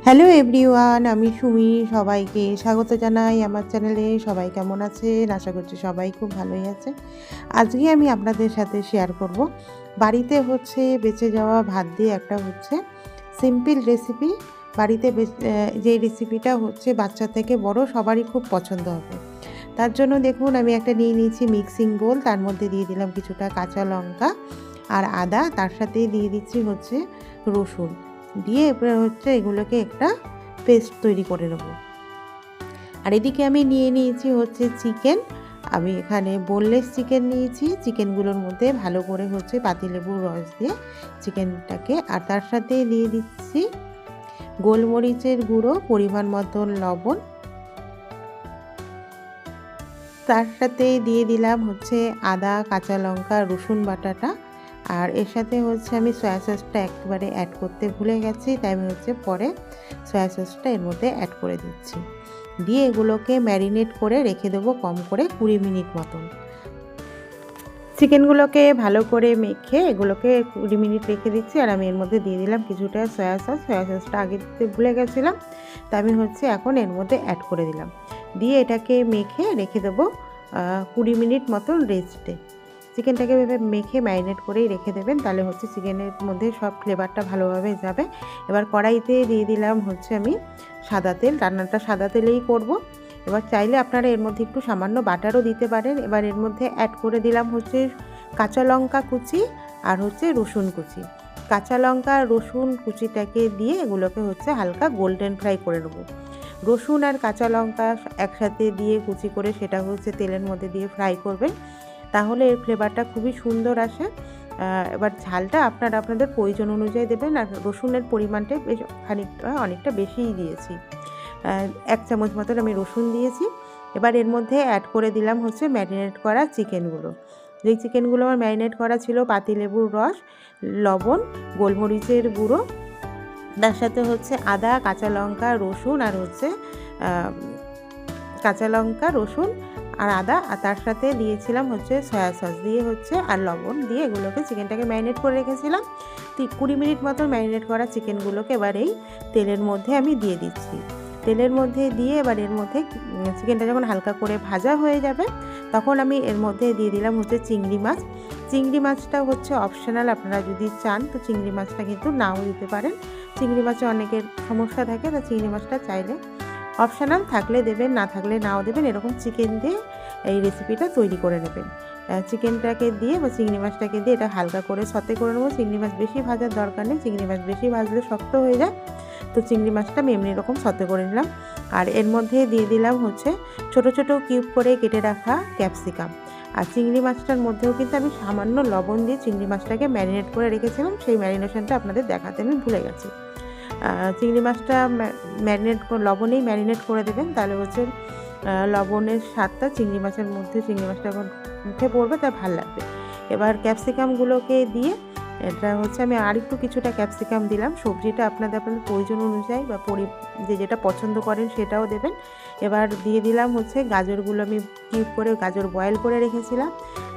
Hello everyone, আমি সুমি। সবাইকে স্বাগত জানাই আমার চ্যানেলে। সবাই কেমন আছেন? আশা করছি সবাই খুব ভালোই আছে। আজকে আমি আপনাদের সাথে শেয়ার করব বাড়িতে বেঁচে যাওয়া ভাত দিয়ে একটা সিম্পল রেসিপি। বাড়িতে যে রেসিপিটা বাচ্চা থেকে বড় সবারই খুব পছন্দ হবে। তার জন্য দেখুন, আমি একটা নিয়ে নিয়েছি মিক্সিং বোল। তার মধ্যে দিয়ে দিলাম কিছুটা কাঁচা লঙ্কা আর আদা। তার সাথে দিয়ে দিচ্ছি রসুন। দিয়ে এরপরে এগুলোকে একটা পেস্ট তৈরি করে নেব। আর এদিকে আমি নিয়ে নিয়েছি চিকেন। আমি এখানে বোনলেস চিকেন নিয়েছি। চিকেনগুলোর মধ্যে ভালো করে পাতিলেবুর রস দিয়ে চিকেনটাকে, আর তার সাথে দিয়ে দিচ্ছি গোলমরিচের গুঁড়ো, পরিমাণ মতন লবণ। তার সাথে দিয়ে দিলাম আদা, কাঁচা লঙ্কা, রসুন বাটাটা। আর এর সাথে আমি সয়া সসটা একেবারে অ্যাড করতে ভুলে গেছি, তাই আমি পরে সয়া সসটা এর মধ্যে অ্যাড করে দিচ্ছি। দিয়ে এগুলোকে ম্যারিনেট করে রেখে দেবো কম করে 20 মিনিট মতন। চিকেনগুলোকে ভালো করে মেখে এগুলোকে 20 মিনিট রেখে দিচ্ছি। আর আমি এর মধ্যে দিয়ে দিলাম কিছুটা সয়া সসটা আগে দিতে ভুলে গেছিলাম, তা আমি এখন এর মধ্যে অ্যাড করে দিলাম। দিয়ে এটাকে মেখে রেখে দেবো 20 মিনিট মতন রেস্টে। চিকেনটাকে এভাবে মেখে ম্যারিনেট করেই রেখে দেবেন, তাহলে চিকেনের মধ্যে সব ফ্লেভারটা ভালোভাবে যাবে। এবার কড়াইতে দিয়ে দিলাম আমি সাদা তেল। রান্নাটা সাদা তেলেই করব। এবার চাইলে আপনারা এর মধ্যে একটু সামান্য বাটারও দিতে পারেন। এবার এর মধ্যে অ্যাড করে দিলাম কাঁচা লঙ্কা কুচি আর রসুন কুচি। কাঁচা লঙ্কা আর রসুন কুচিটাকে দিয়ে এগুলোকে হালকা গোল্ডেন ফ্রাই করে নেব। রসুন আর কাঁচা লঙ্কা একসাথে দিয়ে কুচি করে সেটা তেলের মধ্যে দিয়ে ফ্রাই করবেন, তাহলে এর ফ্লেভারটা খুবই সুন্দর আসে। এবার ঝালটা আপনারা আপনাদের প্রয়োজন অনুযায়ী দেবেন। আর রসুনের পরিমাণটা বেশ অনেকটা বেশিই দিয়েছি। 1 চামচ মতন আমি রসুন দিয়েছি। এবার এর মধ্যে অ্যাড করে দিলাম ম্যারিনেট করা চিকেনগুলো। যেই চিকেনগুলো আমার ম্যারিনেট করা ছিল, পাতিলেবুর রস, লবণ, গোলমরিচের গুঁড়ো, তার সাথে আদা, কাঁচা লঙ্কা, রসুন আর কাঁচা লঙ্কা, রসুন আর আদা। আর তার সাথে দিয়েছিলাম সয়া সস দিয়ে আর লবণ দিয়ে এগুলোকে চিকেনটাকে ম্যারিনেট করে রেখেছিলাম। 20 মিনিট মতো ম্যারিনেট করা চিকেনগুলোকে এবার এই তেলের মধ্যে আমি দিয়ে দিচ্ছি। তেলের মধ্যে দিয়ে এবার এর মধ্যে চিকেনটা যখন হালকা করে ভাজা হয়ে যাবে, তখন আমি এর মধ্যে দিয়ে দিলাম চিংড়ি মাছ। চিংড়ি মাছটা অপশনাল, আপনারা যদি চান তো চিংড়ি মাছটা কিন্তু নাও দিতে পারেন। চিংড়ি মাছে অনেকের সমস্যা থাকে, তো চিংড়ি মাছটা চাইলে অপশনাল, থাকলে দেবেন, না থাকলে নাও দেবেন। এরকম চিকেন দিয়ে এই রেসিপিটা তৈরি করে নেবেন। চিকেনটাকে দিয়ে বা চিংড়ি মাছটাকে দিয়ে এটা হালকা করে সতে করে নেবো। চিংড়ি মাছ বেশি ভাজার দরকার নেই, চিংড়ি মাছ বেশি ভাজলে শক্ত হয়ে যায়। তো চিংড়ি মাছটা আমি এমনি এরকম সতে করে নিলাম। আর এর মধ্যে দিয়ে দিলাম ছোট ছোট কিউব করে কেটে রাখা ক্যাপসিকাম। আর চিংড়ি মাছটার মধ্যেও কিন্তু আমি সামান্য লবণ দিয়ে চিংড়ি মাছটাকে ম্যারিনেট করে রেখেছিলাম, সেই ম্যারিনেশনটা আপনাদের দেখাতে আমি ভুলে গেছি। চিংড়ি মাছটা লবণেই ম্যারিনেট করে দেবেন, তাহলে লবণের স্বাদটা চিংড়ি মাছের মধ্যে, চিংড়ি মাছটা যখন মুখে পড়বে তা ভালো লাগবে। এবার ক্যাপসিকামগুলোকে দিয়ে এটা আমি আর একটু কিছুটা ক্যাপসিকাম দিলাম। সবজিটা আপনাদের প্রয়োজন অনুযায়ী বা যেটা পছন্দ করেন সেটাও দেবেন। এবার দিয়ে দিলাম গাজরগুলো, আমি কিউব করে গাজর বয়েল করে রেখেছিলাম।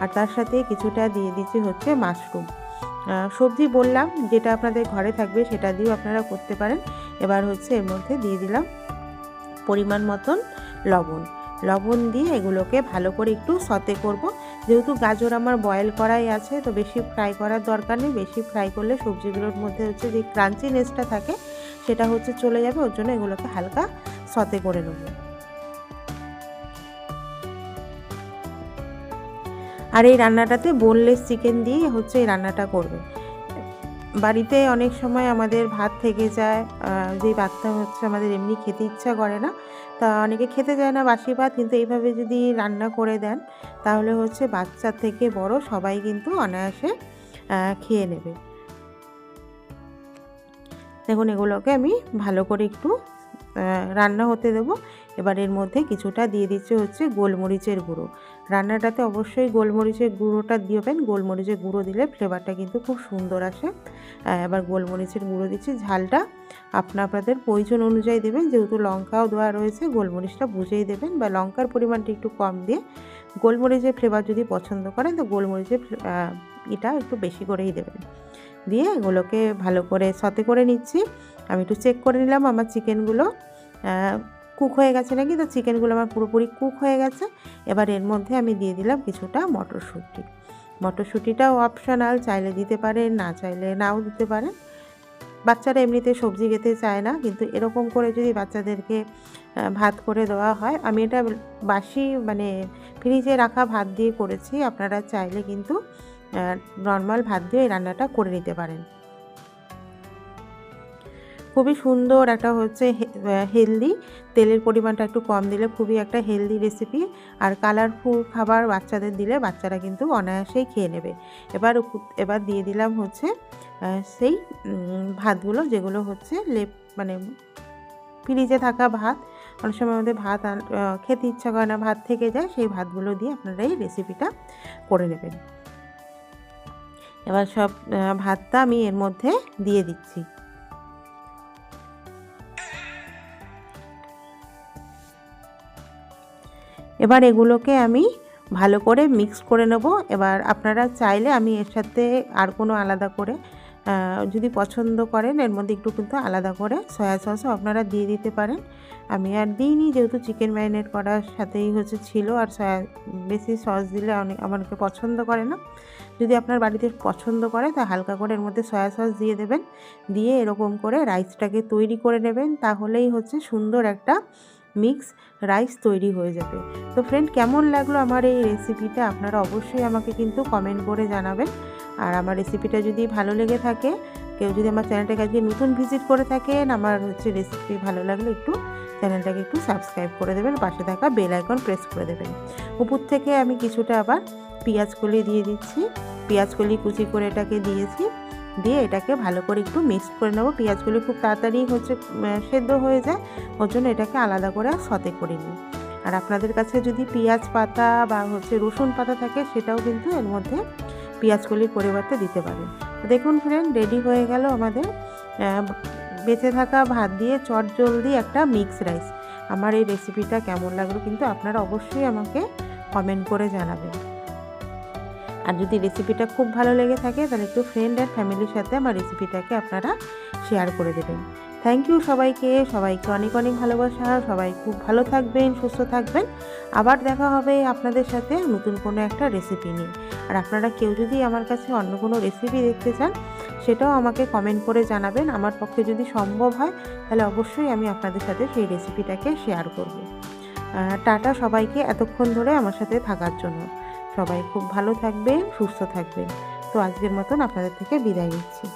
আর তার সাথে কিছুটা দিয়ে দিচ্ছি মাশরুম। সবজি বললাম, যেটা আপনাদের ঘরে থাকবে সেটা দিয়েও আপনারা করতে পারেন। এবার এর মধ্যে দিয়ে দিলাম পরিমাণ মতন লবণ দিয়ে এগুলোকে ভালো করে একটু সতে করব। যেহেতু গাজর আমার বয়েল করাই আছে, তো বেশি ফ্রাই করার দরকার নেই। বেশি ফ্রাই করলে সবজিগুলোর মধ্যে যে ক্রাঞ্চিনেসটা থাকে সেটা চলে যাবে, ওর জন্য এগুলোকে হালকা সতে করে নেব। আর এই রান্নাটাতে বোনলেস চিকেন দিয়ে এই রান্নাটা করবে। বাড়িতে অনেক সময় আমাদের ভাত থেকে যায়, যেই ভাতটা আমাদের এমনি খেতে ইচ্ছা করে না, তা অনেকে খেতে যায় না বাসি ভাত, কিন্তু এইভাবে যদি রান্না করে দেন তাহলে বাচ্চা থেকে বড় সবাই কিন্তু অনায়াসে খেয়ে নেবে। দেখুন, এগুলোকে আমি ভালো করে একটু রান্না হতে দেবো। এবার এর মধ্যে কিছুটা দিয়ে দিচ্ছে গোলমরিচের গুঁড়ো। রান্নাটাতে অবশ্যই গোলমরিচের গুঁড়োটা দিবেন। গোলমরিচের গুঁড়ো দিলে ফ্লেভারটা কিন্তু খুব সুন্দর আসে। এবার গোলমরিচের গুঁড়ো দিচ্ছি। ঝালটা আপনাদের প্রয়োজন অনুযায়ী দেবেন, যেহেতু লঙ্কাও দেওয়া রয়েছে, গোলমরিচটা বুঝেই দেবেন, বা লঙ্কার পরিমাণটা একটু কম দিয়ে গোলমরিচের ফ্লেভার যদি পছন্দ করেন তো গোলমরিচের এটা একটু বেশি করেই দেবেন। দিয়ে এগুলোকে ভালো করে সতে করে নিচ্ছি। আমি একটু চেক করে নিলাম আমার চিকেনগুলো কুক হয়ে গেছে নাকি। তো চিকেনগুলো আমার পুরোপুরি কুক হয়ে গেছে। এবার এর মধ্যে আমি দিয়ে দিলাম কিছুটা মটরশুঁটি। মটরশুঁটিটাও অপশনাল, চাইলে দিতে পারেন, না চাইলে নাও দিতে পারেন। বাচ্চারা এমনিতে সবজি খেতে চায় না, কিন্তু এরকম করে যদি বাচ্চাদেরকে ভাত করে দেওয়া হয়, আমি এটা বাসি মানে ফ্রিজে রাখা ভাত দিয়ে করেছি। আপনারা চাইলে কিন্তু নর্মাল ভাত দিয়ে এই রান্নাটা করে নিতে পারেন। খুবই সুন্দর একটা হচ্ছে হেলদি, তেলের পরিমাণটা একটু কম দিলে খুবই একটা হেলদি রেসিপি। আর কালারফুল খাবার বাচ্চাদের দিলে বাচ্চারা কিন্তু অনায়াসেই খেয়ে নেবে। এবার দিয়ে দিলাম হচ্ছে সেই ভাতগুলো, যেগুলো হচ্ছে মানে ফ্রিজে থাকা ভাত। অনেক সময় আমাদের ভাত খেতে ইচ্ছা করে না, ভাত থেকে যায়, সেই ভাতগুলো দিয়ে আপনারা এই রেসিপিটা করে নেবেন। এবার সব ভাতটা আমি এর মধ্যে দিয়ে দিচ্ছি। এবার এগুলোকে আমি ভালো করে মিক্স করে নেব। এবার আপনারা চাইলে আমি এর সাথে আর কোনো আলাদা করে যদি পছন্দ করেন এর মধ্যে একটু কিন্তু আলাদা করে সয়া সসও আপনারা দিয়ে দিতে পারেন। আমি আর দিইনি, যেহেতু চিকেন ম্যারিনেট করার সাথেই হচ্ছে ছিল। আর বেশি সস দিলে অনেকে পছন্দ করে না। যদি আপনার বাড়িতে পছন্দ করে তা হালকা করে এর মধ্যে সয়া সস দিয়ে দেবেন। দিয়ে এরকম করে রাইসটাকে তৈরি করে নেবেন, তাহলেই হচ্ছে সুন্দর একটা মিক্স রাইস তৈরি হয়ে যাবে। তো ফ্রেন্ড, কেমন লাগলো আমার এই রেসিপিটা আপনারা অবশ্যই আমাকে কিন্তু কমেন্ট করে জানাবেন। আর আমার রেসিপিটা যদি ভালো লেগে থাকে, কেউ যদি আমার চ্যানেলটাকে আজকে নতুন ভিজিট করে থাকেন, আমার হচ্ছে রেসিপি ভালো লাগলে একটু চ্যানেলটাকে একটু সাবস্ক্রাইব করে দেবেন, পাশে থাকা বেল আইকন প্রেস করে দেবেন। উপর থেকে আমি কিছুটা আবার পেঁয়াজ কলি দিয়ে দিচ্ছি। পেঁয়াজ কলি কুচি করে এটাকে দিয়েছি, দিয়ে এটাকে ভালো করে একটু মিক্স করে নেবো। পেঁয়াজগুলো খুব তাড়াতাড়ি হচ্ছে সেদ্ধ হয়ে যায়, ওর জন্য এটাকে আলাদা করে সতে করে নিই। আর আপনাদের কাছে যদি পেঁয়াজ পাতা বা হচ্ছে রসুন পাতা থাকে, সেটাও কিন্তু এর মধ্যে পেঁয়াজ কলির পরিবর্তে দিতে পারেন। দেখুন ফ্রেন্ড, রেডি হয়ে গেল আমাদের বেঁচে থাকা ভাত দিয়ে চটজলদি একটা মিক্স রাইস। আমার এই রেসিপিটা কেমন লাগলো কিন্তু আপনারা অবশ্যই আমাকে কমেন্ট করে জানাবেন। আর যদি রেসিপিটা খুব ভালো লেগে থাকে, তাহলে একটু ফ্রেন্ড আর ফ্যামিলির সাথে আমার রেসিপিটাকে আপনারা শেয়ার করে দেবেন। থ্যাংক ইউ সবাইকে অনেক অনেক ভালোবাসা। সবাই খুব ভালো থাকবেন, সুস্থ থাকবেন। আবার দেখা হবে আপনাদের সাথে নতুন কোনো একটা রেসিপি নিয়ে। আর আপনারা কেউ যদি আমার কাছে অন্য কোনো রেসিপি দেখতে চান, সেটাও আমাকে কমেন্ট করে জানাবেন। আমার পক্ষে যদি সম্ভব হয়, তাহলে অবশ্যই আমি আপনাদের সাথে সেই রেসিপিটাকে শেয়ার করব। টাটা সবাইকে এতক্ষণ ধরে আমার সাথে থাকার জন্য। সবাই খুব ভালো থাকবেন, সুস্থ থাকবেন। তো আজকের মতন আপনাদের থেকে বিদায় নিচ্ছি।